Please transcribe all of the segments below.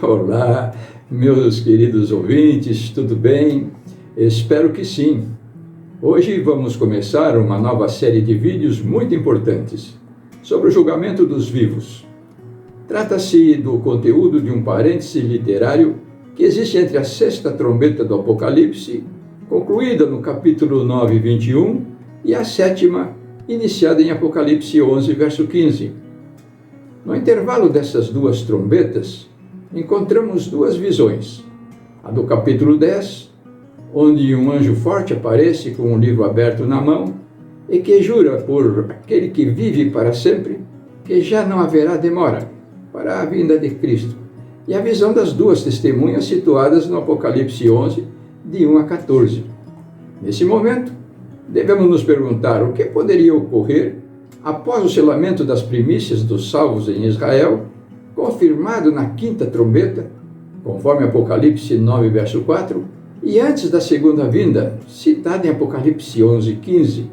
Olá, meus queridos ouvintes, tudo bem? Espero que sim. Hoje vamos começar uma nova série de vídeos muito importantes sobre o julgamento dos vivos. Trata-se do conteúdo de um parêntese literário que existe entre a sexta trombeta do Apocalipse, concluída no capítulo 9, 21, e a sétima, iniciada em Apocalipse 11, verso 15. No intervalo dessas duas trombetas, encontramos duas visões. A do capítulo 10, onde um anjo forte aparece com um livro aberto na mão e que jura por aquele que vive para sempre que já não haverá demora para a vinda de Cristo. E a visão das duas testemunhas situadas no Apocalipse 11, de 1 a 14. Nesse momento, devemos nos perguntar o que poderia ocorrer após o selamento das primícias dos salvos em Israel, confirmado na quinta trombeta, conforme Apocalipse 9, verso 4, e antes da segunda vinda, citada em Apocalipse 11, 15,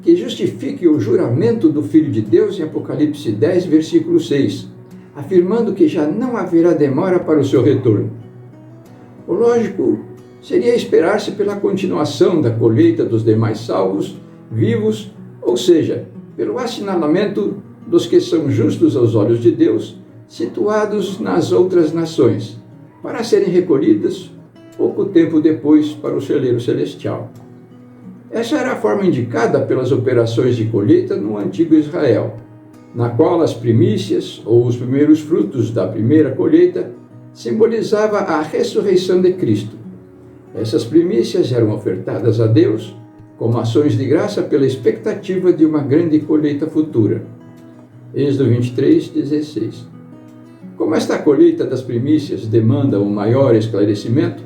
que justifique o juramento do Filho de Deus em Apocalipse 10, versículo 6, afirmando que já não haverá demora para o seu retorno. O lógico seria esperar-se pela continuação da colheita dos demais salvos, vivos, ou seja, pelo assinalamento dos que são justos aos olhos de Deus, situados nas outras nações, para serem recolhidas pouco tempo depois para o celeiro celestial. Essa era a forma indicada pelas operações de colheita no antigo Israel, na qual as primícias, ou os primeiros frutos da primeira colheita, simbolizava a ressurreição de Cristo. Essas primícias eram ofertadas a Deus como ações de graça pela expectativa de uma grande colheita futura. Êxodo 23, 16. Como esta colheita das primícias demanda um maior esclarecimento,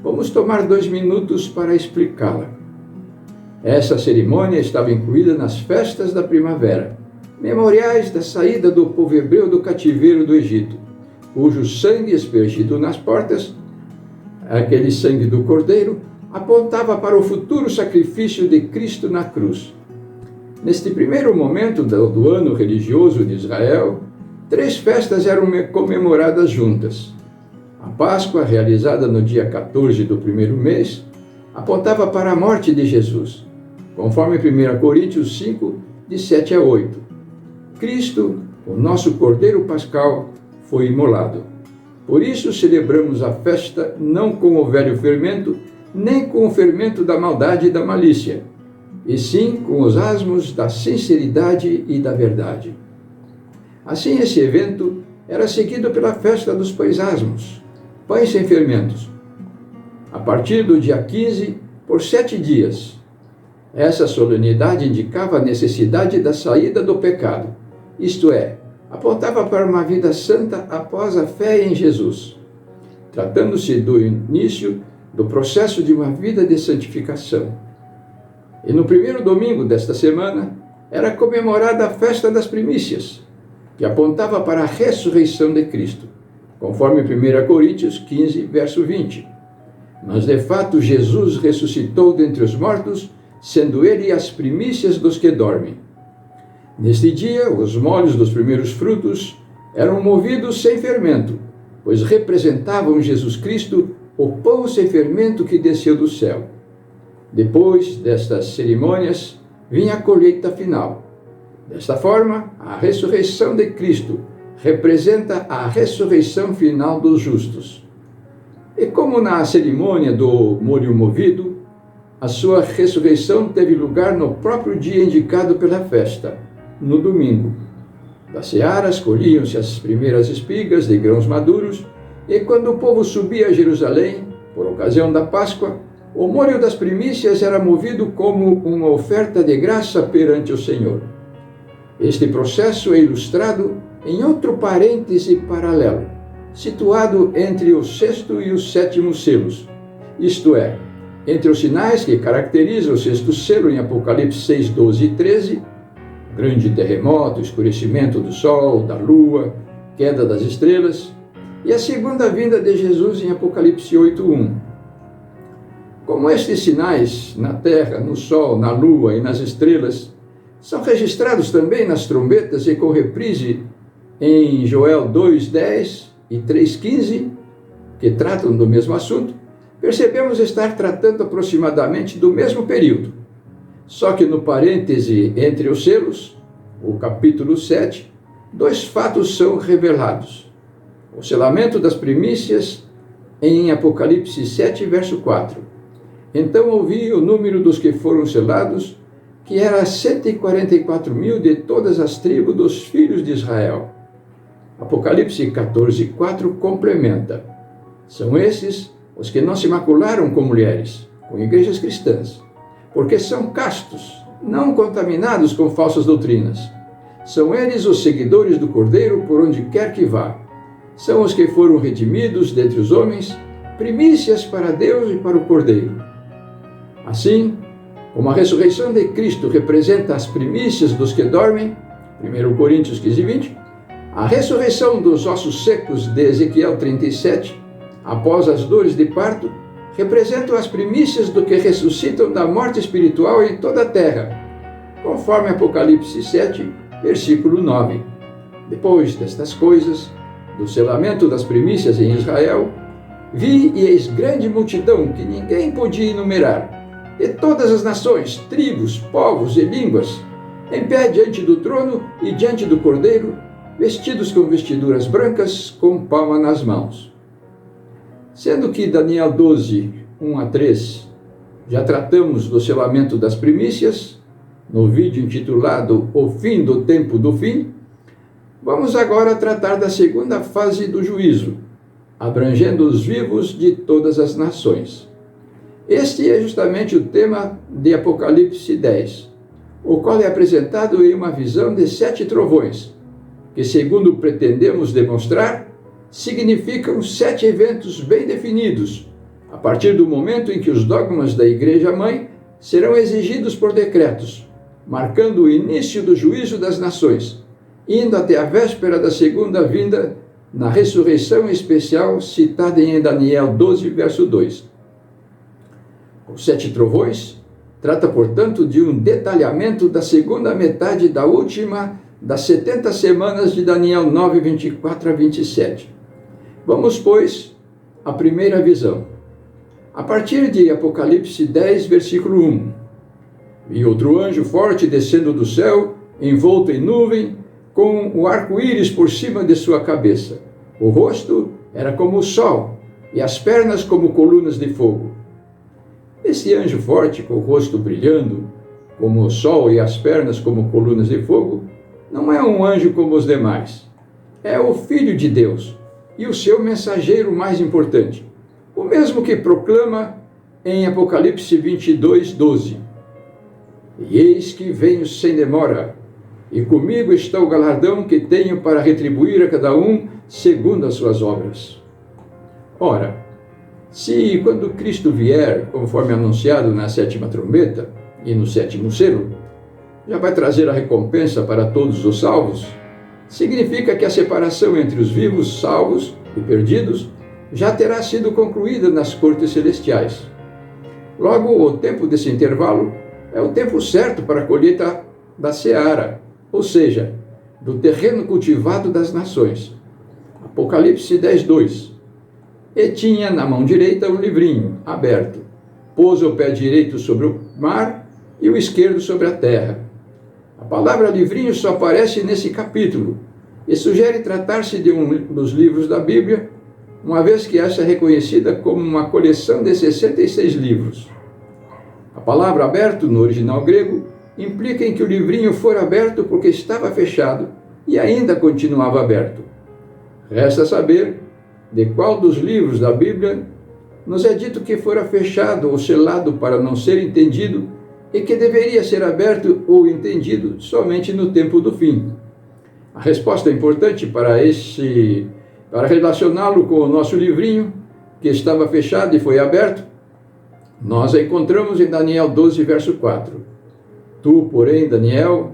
vamos tomar 2 minutos para explicá-la. Essa cerimônia estava incluída nas festas da primavera, memoriais da saída do povo hebreu do cativeiro do Egito, cujo sangue aspergido nas portas, aquele sangue do cordeiro, apontava para o futuro sacrifício de Cristo na cruz. Neste primeiro momento do ano religioso de Israel, 3 festas eram comemoradas juntas. A Páscoa, realizada no dia 14 do primeiro mês, apontava para a morte de Jesus, conforme 1 Coríntios 5, de 7 a 8. Cristo, o nosso Cordeiro Pascal, foi imolado. Por isso celebramos a festa não com o velho fermento, nem com o fermento da maldade e da malícia, e sim com os asmos da sinceridade e da verdade. Assim, esse evento era seguido pela festa dos pães asmos, pães sem fermentos, a partir do dia 15, por 7 dias. Essa solenidade indicava a necessidade da saída do pecado, isto é, apontava para uma vida santa após a fé em Jesus, tratando-se do início do processo de uma vida de santificação. E no primeiro domingo desta semana, era comemorada a festa das primícias, que apontava para a ressurreição de Cristo, conforme 1 Coríntios 15, verso 20. Mas de fato Jesus ressuscitou dentre os mortos, sendo ele as primícias dos que dormem. Neste dia, os molhos dos primeiros frutos eram movidos sem fermento, pois representavam Jesus Cristo, o pão sem fermento que desceu do céu. Depois destas cerimônias, vinha a colheita final. Desta forma, a ressurreição de Cristo representa a ressurreição final dos justos. E como na cerimônia do molho movido, a sua ressurreição teve lugar no próprio dia indicado pela festa, no domingo. Das searas colhiam-se as primeiras espigas de grãos maduros, e quando o povo subia a Jerusalém, por ocasião da Páscoa, o molho das primícias era movido como uma oferta de graça perante o Senhor. Este processo é ilustrado em outro parêntese paralelo, situado entre o 6º e o 7º selos, isto é, entre os sinais que caracterizam o 6º selo em Apocalipse 6, 12 e 13, grande terremoto, escurecimento do sol, da lua, queda das estrelas, e a segunda vinda de Jesus em Apocalipse 8, 1. Como estes sinais na terra, no sol, na lua e nas estrelas são registrados também nas trombetas e com reprise em Joel 2, 10 e 3,15, que tratam do mesmo assunto, percebemos estar tratando aproximadamente do mesmo período. Só que no parêntese entre os selos, o capítulo 7, dois fatos são revelados. O selamento das primícias em Apocalipse 7, verso 4. Então ouvi o número dos que foram selados, que era 144.000 de todas as tribos dos filhos de Israel. Apocalipse 14, 4 complementa. São esses os que não se macularam com mulheres, com igrejas cristãs, porque são castos, não contaminados com falsas doutrinas. São eles os seguidores do Cordeiro por onde quer que vá. São os que foram redimidos dentre os homens, primícias para Deus e para o Cordeiro. Assim, como a ressurreição de Cristo representa as primícias dos que dormem, 1 Coríntios 15, 20, a ressurreição dos ossos secos de Ezequiel 37, após as dores de parto, representam as primícias do que ressuscitam da morte espiritual em toda a terra, conforme Apocalipse 7, versículo 9. Depois destas coisas, do selamento das primícias em Israel, vi e eis grande multidão que ninguém podia enumerar, de todas as nações, tribos, povos e línguas, em pé diante do trono e diante do Cordeiro, vestidos com vestiduras brancas, com palma nas mãos. Sendo que Daniel 12, 1 a 3, já tratamos do selamento das primícias, no vídeo intitulado O Fim do Tempo do Fim, vamos agora tratar da segunda fase do juízo, abrangendo os vivos de todas as nações. Este é justamente o tema de Apocalipse 10, o qual é apresentado em uma visão de 7 trovões, que, segundo pretendemos demonstrar, significam 7 eventos bem definidos, a partir do momento em que os dogmas da Igreja-mãe serão exigidos por decretos, marcando o início do juízo das nações, indo até a véspera da segunda vinda, na ressurreição especial citada em Daniel 12, verso 2. Os 7 trovões trata, portanto, de um detalhamento da segunda metade da última das 70 semanas de Daniel 9, 24 a 27. Vamos, pois, à primeira visão. A partir de Apocalipse 10, versículo 1. Vi outro anjo forte descendo do céu, envolto em nuvem, com o arco-íris por cima de sua cabeça. O rosto era como o sol, e as pernas como colunas de fogo. Esse anjo forte, com o rosto brilhando, como o sol e as pernas como colunas de fogo, não é um anjo como os demais. É o Filho de Deus e o seu mensageiro mais importante, o mesmo que proclama em Apocalipse 22, 12. E eis que venho sem demora, e comigo está o galardão que tenho para retribuir a cada um segundo as suas obras. Ora, se quando Cristo vier, conforme anunciado na 7ª trombeta e no 7º selo, já vai trazer a recompensa para todos os salvos, significa que a separação entre os vivos, salvos e perdidos já terá sido concluída nas cortes celestiais. Logo, o tempo desse intervalo é o tempo certo para a colheita da seara, ou seja, do terreno cultivado das nações. Apocalipse 10, 2. E tinha na mão direita um livrinho aberto. Pôs o pé direito sobre o mar e o esquerdo sobre a terra. A palavra livrinho só aparece nesse capítulo e sugere tratar-se de um dos livros da Bíblia, uma vez que essa é reconhecida como uma coleção de 66 livros. A palavra aberto, no original grego, implica em que o livrinho fora aberto porque estava fechado e ainda continuava aberto. Resta saber de qual dos livros da Bíblia nos é dito que fora fechado ou selado para não ser entendido e que deveria ser aberto ou entendido somente no tempo do fim. A resposta é importante para relacioná-lo com o nosso livrinho, que estava fechado e foi aberto. Nós a encontramos em Daniel 12, verso 4. Tu, porém, Daniel,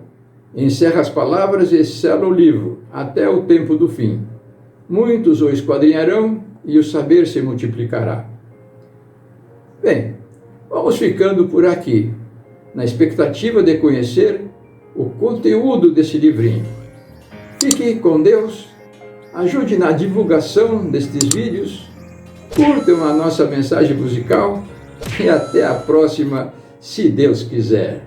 encerra as palavras e sela o livro até o tempo do fim. Muitos o esquadrinharão e o saber se multiplicará. Bem, vamos ficando por aqui, na expectativa de conhecer o conteúdo desse livrinho. Fique com Deus ajude na divulgação destes vídeos, curtam a nossa mensagem musical e até a próxima, se Deus quiser.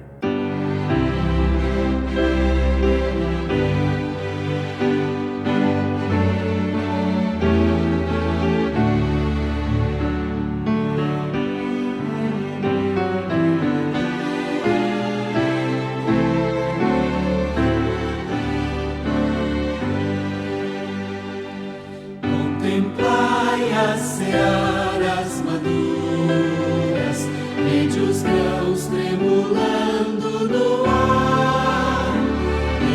Contemplai as searas maduras, vede os grãos tremulando no ar.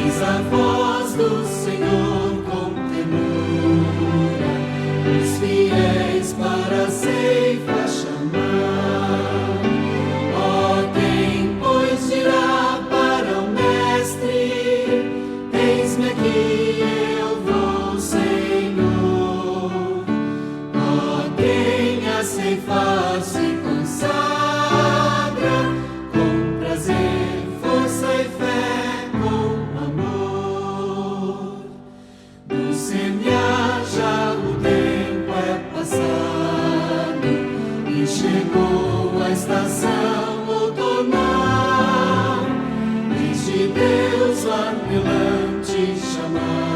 Eis a voz do Senhor com ternura, os fiéis para a ceifa chamar. Ó, quem pois dirá para o Mestre: eis-me aqui, eu vou, Senhor. Ceifa se consagra com prazer, força e fé, com amor. Do semear já o tempo é passado e chegou a estação outonal. Eis de Deus o apelante chamar.